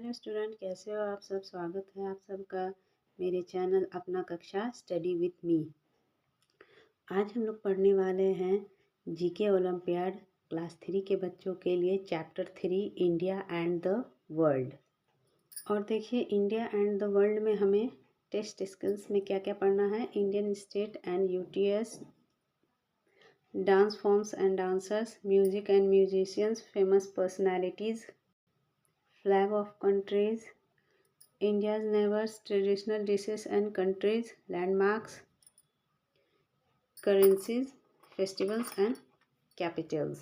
Hello student, कैसे हो आप सब। स्वागत है आप सबका मेरे चैनल अपना कक्षा स्टडी विथ मी। आज हम लोग पढ़ने वाले हैं जीके ओलंपियाड क्लास 3 के बच्चों के लिए chapter 3 India and the world. और देखिए, इंडिया एंड द वर्ल्ड में हमें टेस्ट स्किल्स में क्या क्या पढ़ना है। Indian state and UTS, dance forms and dancers, music and musicians, famous personalities, flag of countries, India's neighbors, traditional dishes and countries, landmarks, currencies, festivals and capitals।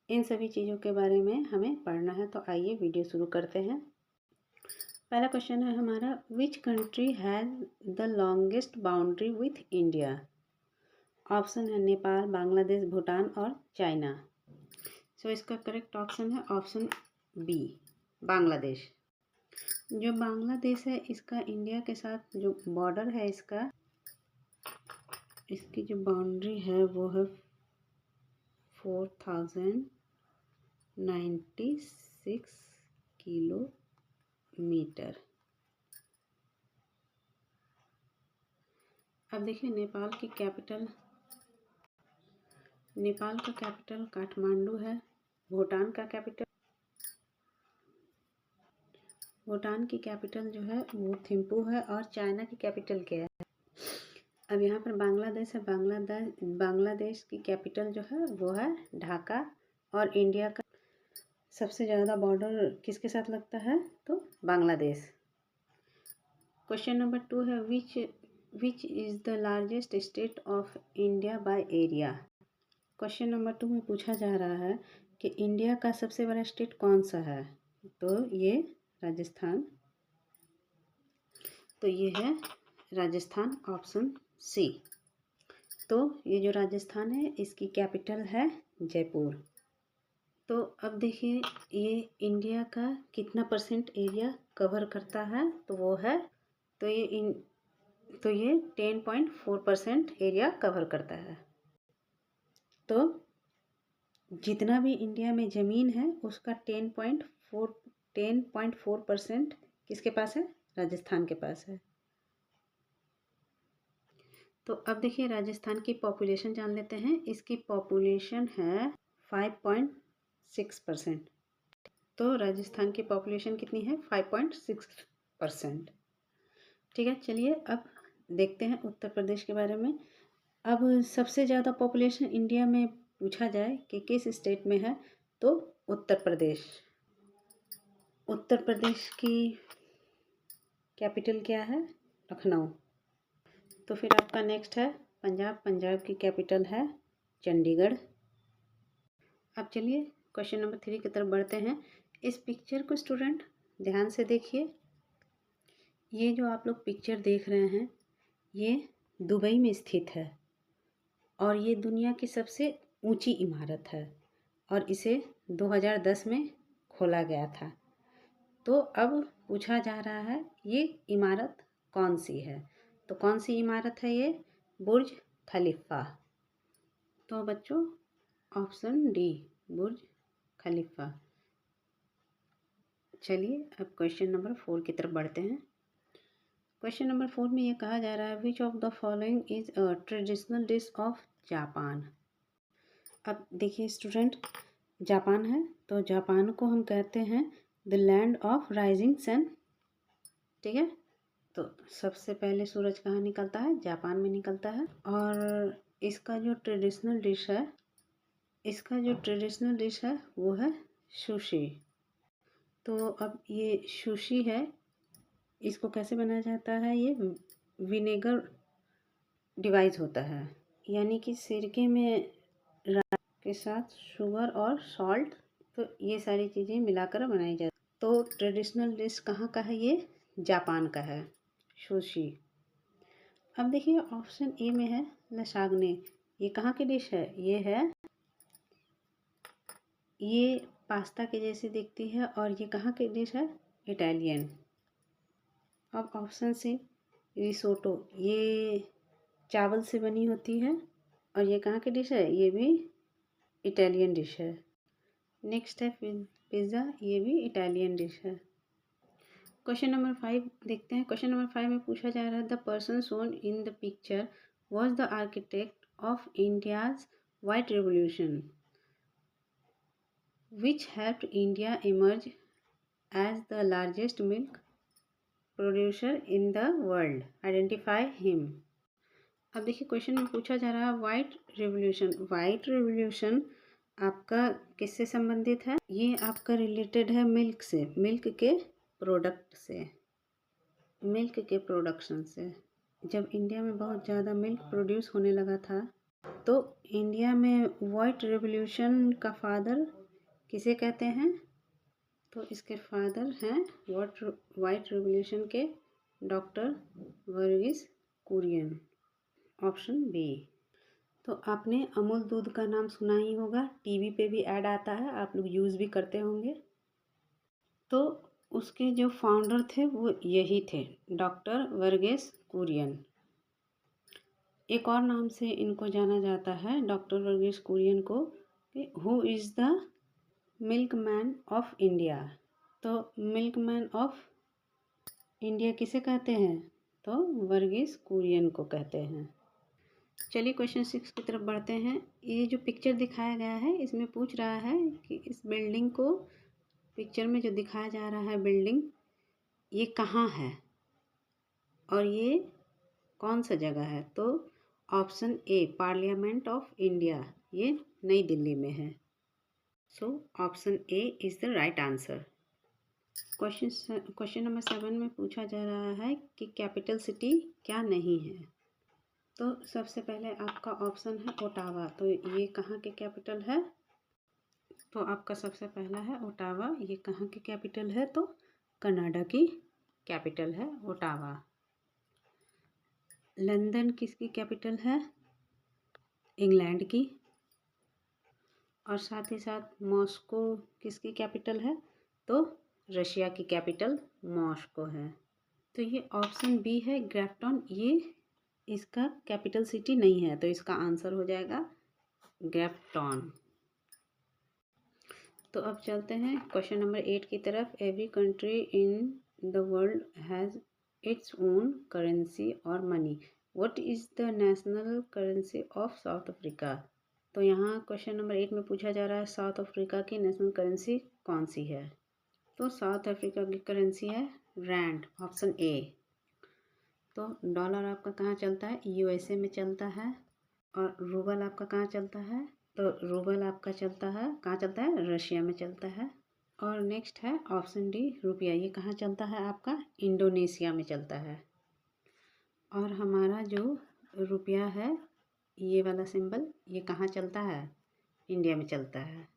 इन सभी चीज़ों के बारे में हमें पढ़ना है, तो आइए वीडियो शुरू करते हैं। पहला क्वेश्चन है हमारा, which country has the longest boundary with India. Option है नेपाल, बांग्लादेश, भूटान और चाइना। सो इसका करेक्ट ऑप्शन है ऑप्शन बी, बांग्लादेश। जो बांग्लादेश है, इसका इंडिया के साथ जो बॉर्डर है, इसकी जो बाउंड्री है वो है 4096 किलोमीटर। अब देखिए, नेपाल का कैपिटल काठमांडू है। भूटान की कैपिटल जो है वो थिम्पू है। और चाइना की कैपिटल क्या है। अब यहाँ पर बांग्लादेश है। बांग्लादेश की कैपिटल जो है वो है ढाका। और इंडिया का सबसे ज़्यादा बॉर्डर किसके साथ लगता है, तो बांग्लादेश। क्वेश्चन नंबर 2 है, which is the largest state of India by area. Question number 2 में पूछा जा रहा है कि इंडिया का सबसे बड़ा स्टेट कौन सा है। तो ये है राजस्थान, ऑप्शन सी। तो ये जो राजस्थान है, इसकी कैपिटल है जयपुर। तो अब देखिए, ये इंडिया का कितना परसेंट एरिया कवर करता है, तो ये 10.4% एरिया कवर करता है। तो जितना भी इंडिया में ज़मीन है उसका 10.4% किसके पास है, राजस्थान के पास है। तो अब देखिए, राजस्थान की पॉपुलेशन जान लेते हैं। इसकी पॉपुलेशन है 5.6%। तो राजस्थान की पॉपुलेशन कितनी है, 5.6%। ठीक है, चलिए अब देखते हैं उत्तर प्रदेश के बारे में। अब सबसे ज़्यादा पॉपुलेशन इंडिया में पूछा जाए कि किस स्टेट में है, तो उत्तर प्रदेश। उत्तर प्रदेश की कैपिटल क्या है, लखनऊ। तो फिर आपका नेक्स्ट है पंजाब की कैपिटल है चंडीगढ़। अब चलिए क्वेश्चन नंबर 3 की तरफ बढ़ते हैं। इस पिक्चर को स्टूडेंट ध्यान से देखिए। ये जो आप लोग पिक्चर देख रहे हैं, ये दुबई में स्थित है और ये दुनिया की सबसे ऊंची इमारत है और इसे 2010 में खोला गया था। तो अब पूछा जा रहा है, ये इमारत कौन सी है। तो कौन सी इमारत है ये, बुर्ज खलीफा। तो बच्चों ऑप्शन डी, बुर्ज खलीफा। चलिए अब क्वेश्चन नंबर 4 की तरफ बढ़ते हैं। क्वेश्चन नंबर 4 में ये कहा जा रहा है, विच of the following is a traditional dish of Japan. अब देखिए स्टूडेंट, जापान है तो जापान को हम कहते हैं the land of rising sun. ठीक है, तो सबसे पहले सूरज कहाँ निकलता है, जापान में निकलता है। और इसका जो ट्रेडिशनल डिश है वो है सुशी। तो अब ये सुशी है, इसको कैसे बनाया जाता है, ये विनेगर डिवाइस होता है, यानी कि सिरके में के साथ शुगर और सॉल्ट, तो ये सारी चीज़ें मिलाकर बनाई जाती। तो ट्रेडिशनल डिश कहाँ का है, ये जापान का है, सुशी। अब देखिए ऑप्शन ए में है लसाग्ने। ये कहाँ की डिश है, ये पास्ता के जैसी दिखती है और ये कहाँ की डिश है, इटालियन। अब ऑप्शन सी रिसोटो, ये चावल से बनी होती है और ये कहाँ की डिश है, ये भी इटालियन डिश है। नेक्स्ट है पिज़्ज़ा, ये भी इटालियन डिश है। क्वेश्चन नंबर 5 देखते हैं। क्वेश्चन नंबर 5 में पूछा जा रहा है the person shown in the picture was the architect of India's white revolution which helped India emerge as the largest milk producer in the world. Identify him. अब देखिए question में पूछा जा रहा है वाइट रेवोल्यूशन। वाइट रेवोल्यूशन आपका किससे संबंधित है? ये आपका रिलेटेड है मिल्क से, मिल्क के प्रोडक्ट से, मिल्क के प्रोडक्शन से। जब इंडिया में बहुत ज़्यादा मिल्क प्रोड्यूस होने लगा था तो इंडिया में वाइट रेवोल्यूशन का फादर किसे कहते हैं? तो इसके फादर हैं वाइट रेवोल्यूशन के doctor Verghese Kurien. Option B. तो आपने अमूल दूध का नाम सुना ही होगा, टीवी पे भी ऐड आता है, आप लोग यूज़ भी करते होंगे। तो उसके जो फाउंडर थे वो यही थे, डॉक्टर वर्गीस कुरियन। एक और नाम से इनको जाना जाता है डॉक्टर वर्गीस कुरियन को, who is the milk man of India. तो मिल्क मैन ऑफ इंडिया किसे कहते हैं? तो वर्गीस कुरियन को कहते हैं। चलिए क्वेश्चन 6 की तरफ बढ़ते हैं। ये जो पिक्चर दिखाया गया है इसमें पूछ रहा है कि इस बिल्डिंग को, पिक्चर में जो दिखाया जा रहा है बिल्डिंग, ये कहाँ है और ये कौन सा जगह है? तो option A parliament of India, ये नई दिल्ली में है। So option A is the right answer. Question number 7 में पूछा जा रहा है कि कैपिटल सिटी क्या नहीं है? तो सबसे पहले आपका ऑप्शन है ओटावा। तो ये कहाँ के कैपिटल है? तो आपका सबसे पहला है ओटावा। ये कहाँ की कैपिटल है? तो कनाडा की कैपिटल है ओटावा। लंदन किसकी कैपिटल है? इंग्लैंड की। और साथ ही साथ मॉस्को किसकी कैपिटल है? तो रशिया की कैपिटल मॉस्को है। तो ये ऑप्शन बी है ग्रेफ्टन, ये इसका कैपिटल सिटी नहीं है, तो इसका आंसर हो जाएगा ग्रेफ्टन। तो अब चलते हैं क्वेश्चन नंबर 8 की तरफ। Every country in the world has its own currency और money. What is the national currency of South Africa? तो यहाँ क्वेश्चन नंबर 8 में पूछा जा रहा है साउथ अफ्रीका की नेशनल करेंसी कौन सी है? तो साउथ अफ्रीका की करेंसी है रैंड, ऑप्शन ए। तो डॉलर आपका कहाँ चलता है? यूएसए में चलता है। और रूबल आपका कहाँ चलता है? तो रूबल आपका चलता है, कहाँ चलता है? रशिया में चलता है। और नेक्स्ट है ऑप्शन डी रुपया। ये कहाँ चलता है आपका? इंडोनेशिया में चलता है। और हमारा जो रुपया है, ये वाला सिंबल, ये कहाँ चलता है? इंडिया में चलता है।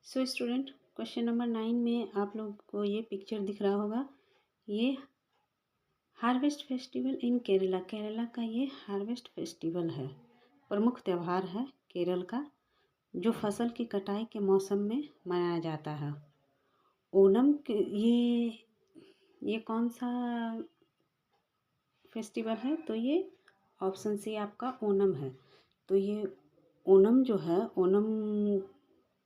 सो स्टूडेंट, क्वेश्चन नंबर 9 में आप लोग को ये पिक्चर दिख रहा होगा, ये harvest festival in Kerala. Kerala का ये हार्वेस्ट फेस्टिवल है, प्रमुख त्यौहार है केरल का, जो फसल की कटाई के मौसम में मनाया जाता है। ओणम ये कौन सा फेस्टिवल है? तो ये ऑप्शन सी आपका ओणम है। तो ये ओणम जो है, ओणम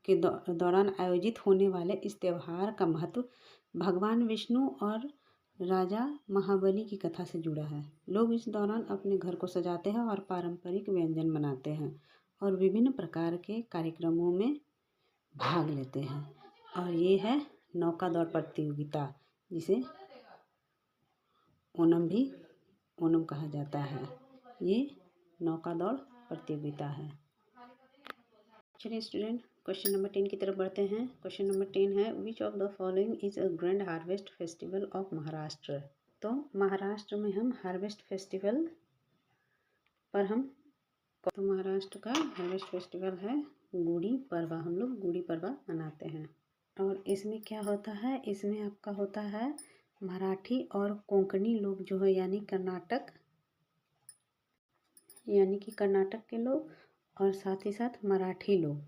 के दौरान आयोजित होने वाले इस त्यौहार का महत्व भगवान विष्णु और राजा महाबली की कथा से जुड़ा है। लोग इस दौरान अपने घर को सजाते हैं और पारंपरिक व्यंजन बनाते हैं और विभिन्न प्रकार के कार्यक्रमों में भाग लेते हैं। और ये है नौका दौड़ प्रतियोगिता, जिसे ओणम कहा जाता है। ये नौका दौड़ प्रतियोगिता है। चलिए स्टूडेंट, क्वेश्चन नंबर 10 की तरफ बढ़ते हैं। क्वेश्चन नंबर 10 है विच of the following is a grand harvest festival of Maharashtra. तो महाराष्ट्र में हम हार्वेस्ट फेस्टिवल पर तो महाराष्ट्र का हार्वेस्ट फेस्टिवल है गुड़ी पड़वा। हम लोग गुड़ी पड़वा मनाते हैं। और इसमें क्या होता है? इसमें आपका होता है मराठी और कोंकणी लोग जो है, यानी कर्नाटक के लोग और साथ ही साथ मराठी लोग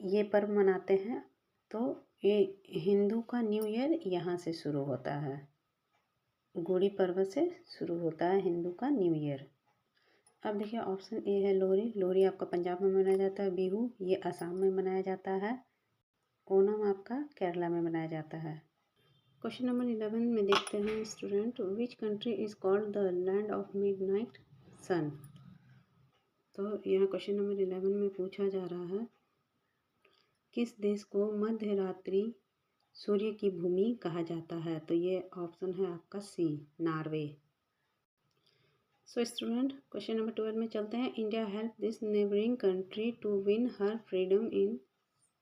ये पर्व मनाते हैं। तो ये हिंदू का न्यू ईयर यहाँ से शुरू होता है, गुड़ी पर्व से शुरू होता है हिंदू का न्यू ईयर। अब देखिए ऑप्शन ए है लोहरी। लोहरी आपका पंजाब में मनाया जाता है। बिहू ये असम में मनाया जाता है। ओणम आपका केरला में मनाया जाता है। क्वेश्चन नंबर 11 में देखते हैं student, which country is called the land of midnight sun. तो यहाँ क्वेश्चन नंबर 11 में पूछा जा रहा है, किस देश को मध्य रात्रि सूर्य की भूमि कहा जाता है। तो ये ऑप्शन है आपका C, Norway. So student question number 12 में चलते हैं। India help this neighbouring country to win her freedom in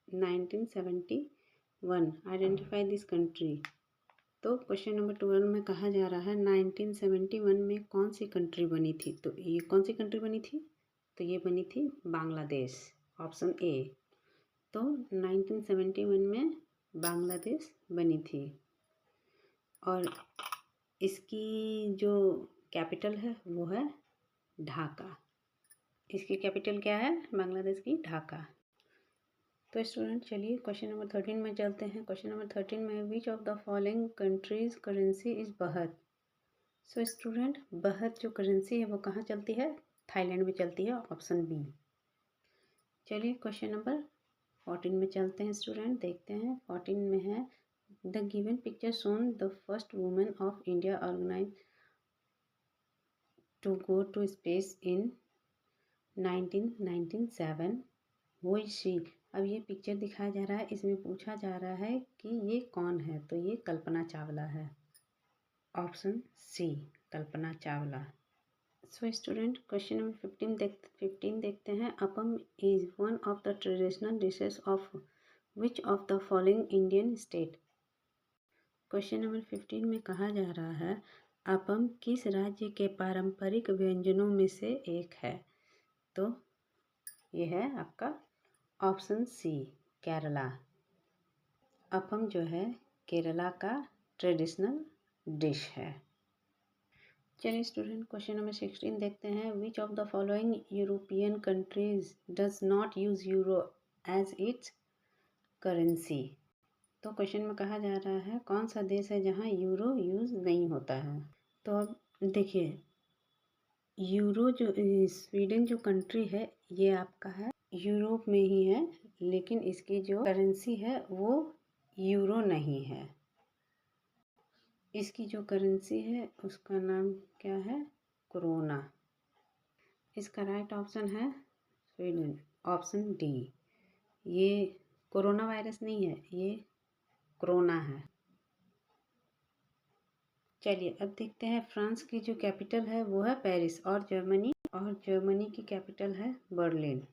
1971, identify this country. तो क्वेश्चन नंबर 12 में कहा जा रहा है 1971 में कौन सी कंट्री बनी थी। तो ये कौन सी कंट्री बनी थी, तो ये बनी थी बांग्लादेश, ऑप्शन ए। तो 1971 में बांग्लादेश बनी थी और इसकी जो कैपिटल है वो है ढाका। इसकी कैपिटल क्या है, बांग्लादेश की ढाका। तो स्टूडेंट चलिए क्वेश्चन नंबर 13 में चलते हैं। क्वेश्चन नंबर 13 में which of the following countries currency is baht. So student बहत जो करेंसी है वो कहाँ चलती है, थाईलैंड में चलती है, ऑप्शन बी। चलिए क्वेश्चन नंबर 14 में चलते हैं स्टूडेंट, देखते हैं 14 में है, the given picture shown the first women of India organise to go to space in 1997, who is she. अब ये पिक्चर दिखाया जा रहा है, इसमें पूछा जा रहा है कि ये कौन है। तो ये कल्पना चावला है, option C, Kalpana Chawla. So student question number 15 देखते हैं। Appam is one of the traditional dishes of which of the following Indian state. Question number 15 में कहा जा रहा है अपम किस राज्य के पारंपरिक व्यंजनों में से एक है। तो ये है आपका ऑप्शन सी, केरला। अपम जो है केरला का ट्रेडिशनल डिश है। चलिए स्टूडेंट क्वेश्चन नंबर 16 देखते हैं। Which of the following European countries does not use euro as its currency. तो क्वेश्चन में कहा जा रहा है कौन सा देश है जहां यूरो यूज़ नहीं होता है। तो अब देखिए, यूरो जो स्वीडन जो कंट्री है ये आपका है यूरोप में ही है, लेकिन इसकी जो करेंसी है वो यूरो नहीं है। इसकी जो करेंसी है उसका नाम क्या है, कोरोना। इसका राइट ऑप्शन है स्वीडन, ऑप्शन डी। ये कोरोना वायरस नहीं है, ये कोरोना है। चलिए अब देखते हैं फ्रांस की जो कैपिटल है वो है पेरिस और जर्मनी की कैपिटल है बर्लिन।